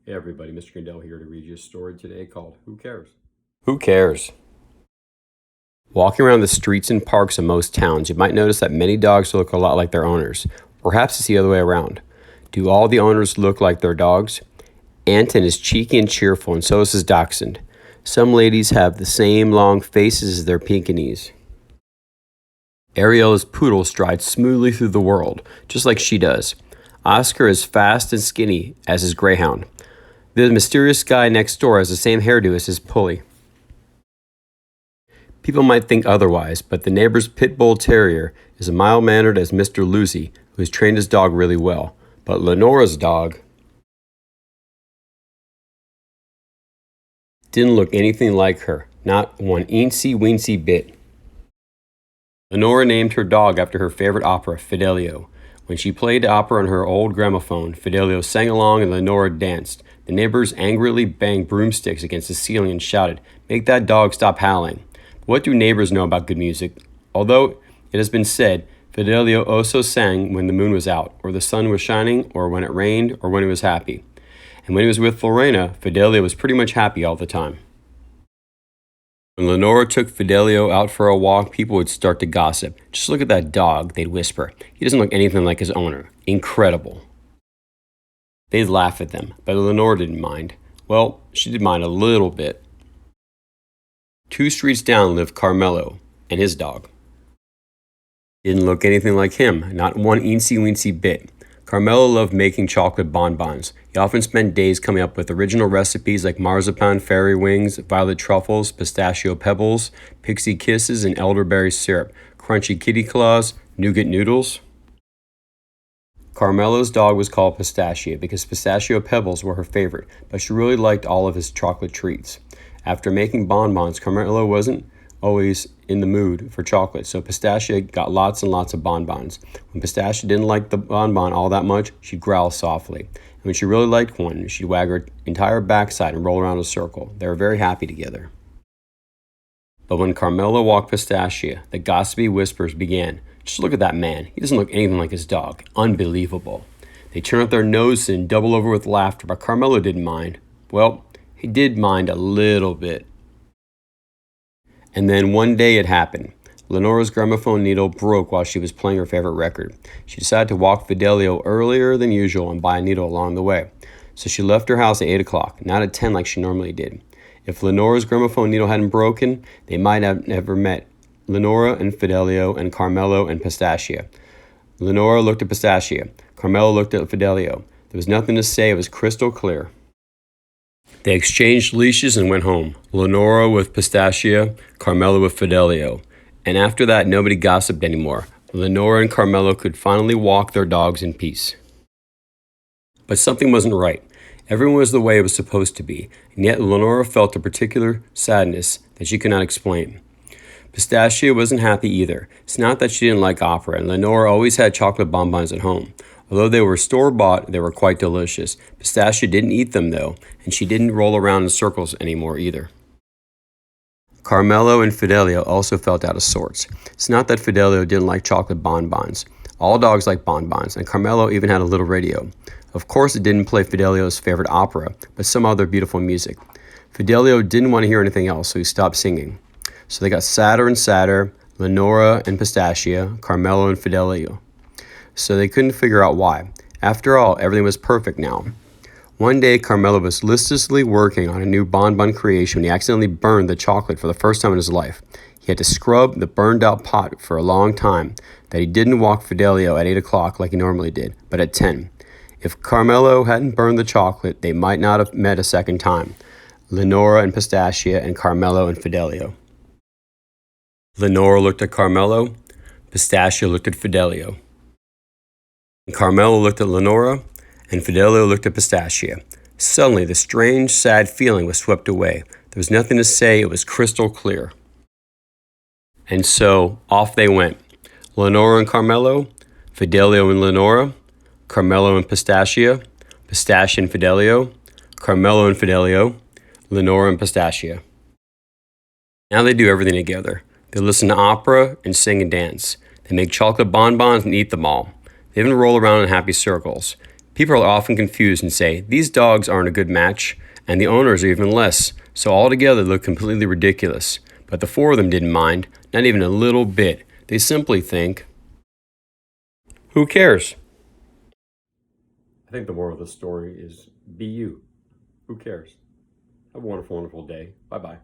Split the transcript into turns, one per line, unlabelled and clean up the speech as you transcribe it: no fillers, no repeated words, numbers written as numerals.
Hey everybody, Mr. Kindel here to read you a story today called Who Cares?
Who cares? Walking around the streets and parks of most towns, you might notice that many dogs look a lot like their owners. Perhaps it's the other way around. Do all the owners look like their dogs? Anton is cheeky and cheerful, and so is his dachshund. Some ladies have the same long faces as their Pekingese. Ariel's poodle strides smoothly through the world, just like she does. Oscar is fast and skinny as his greyhound. The mysterious guy next door has the same hairdo as his pulley. People might think otherwise, but the neighbor's pit bull terrier is as mild-mannered as Mr. Lucy, who has trained his dog really well. But Lenora's dog didn't look anything like her, not one eensy-weensy bit. Lenora named her dog after her favorite opera, Fidelio. When she played the opera on her old gramophone, Fidelio sang along and Lenora danced. The neighbors angrily banged broomsticks against the ceiling and shouted, "Make that dog stop howling." What do neighbors know about good music? Although it has been said, Fidelio also sang when the moon was out, or the sun was shining, or when it rained, or when he was happy. And when he was with Lorena, Fidelio was pretty much happy all the time. When Lenora took Fidelio out for a walk, people would start to gossip. "Just look at that dog," they'd whisper. "He doesn't look anything like his owner. Incredible." They'd laugh at them, but Lenora didn't mind. Well, she did mind a little bit. 2 streets down lived Carmelo and his dog. Didn't look anything like him, not one eensy-weensy bit. Carmelo loved making chocolate bonbons. He often spent days coming up with original recipes like marzipan fairy wings, violet truffles, pistachio pebbles, pixie kisses, and elderberry syrup, crunchy kitty claws, nougat noodles. Carmelo's dog was called Pistachio because pistachio pebbles were her favorite, but she really liked all of his chocolate treats. After making bonbons, Carmelo wasn't always in the mood for chocolate, so Pistachio got lots and lots of bonbons. When Pistachio didn't like the bonbon all that much, she'd growl softly. And when she really liked one, she'd wag her entire backside and roll around in a circle. They were very happy together. But when Carmelo walked Pistachio, the gossipy whispers began. "Just look at that man. He doesn't look anything like his dog. Unbelievable." They turned up their noses and doubled over with laughter, but Carmelo didn't mind. Well, he did mind a little bit. And then one day it happened. Lenora's gramophone needle broke while she was playing her favorite record. She decided to walk Fidelio earlier than usual and buy a needle along the way. So she left her house at 8 o'clock, not at 10 like she normally did. If Lenora's gramophone needle hadn't broken, they might have never met. Lenora and Fidelio and Carmelo and Pistachio. Lenora looked at Pistachio. Carmelo looked at Fidelio. There was nothing to say. It was crystal clear. They exchanged leashes and went home. Lenora with Pistachio, Carmelo with Fidelio. And after that, nobody gossiped anymore. Lenora and Carmelo could finally walk their dogs in peace. But something wasn't right. Everyone was the way it was supposed to be, and yet Lenora felt a particular sadness that she could not explain. Pistachio wasn't happy either. It's not that she didn't like opera, and Lenora always had chocolate bonbons at home. Although they were store-bought, they were quite delicious. Pistachio didn't eat them, though, and she didn't roll around in circles anymore either. Carmelo and Fidelio also felt out of sorts. It's not that Fidelio didn't like chocolate bonbons. All dogs like bonbons, and Carmelo even had a little radio. Of course, it didn't play Fidelio's favorite opera, but some other beautiful music. Fidelio didn't want to hear anything else, so he stopped singing. So they got sadder and sadder, Lenora and Pistachio, Carmelo and Fidelio. So they couldn't figure out why. After all, everything was perfect now. One day, Carmelo was listlessly working on a new bonbon creation when he accidentally burned the chocolate for the first time in his life. He had to scrub the burned-out pot for a long time, that he didn't walk Fidelio at 8 o'clock like he normally did, but at 10. If Carmelo hadn't burned the chocolate, they might not have met a second time. Lenora and Pistachio and Carmelo and Fidelio. Lenora looked at Carmelo, Pistachio looked at Fidelio. Carmelo looked at Lenora, and Fidelio looked at Pistachio. Suddenly, the strange, sad feeling was swept away. There was nothing to say. It was crystal clear. And so, off they went. Lenora and Carmelo, Fidelio and Lenora, Carmelo and Pistachio, Pistachio and Fidelio, Carmelo and Fidelio, Lenora and Pistachio. Now they do everything together. They listen to opera and sing and dance. They make chocolate bonbons and eat them all. They even roll around in happy circles. People are often confused and say, these dogs aren't a good match, and the owners are even less, so altogether they look completely ridiculous. But the four of them didn't mind, not even a little bit. They simply think, who cares?
I think the moral of the story is be you. Who cares? Have a wonderful, wonderful day. Bye-bye.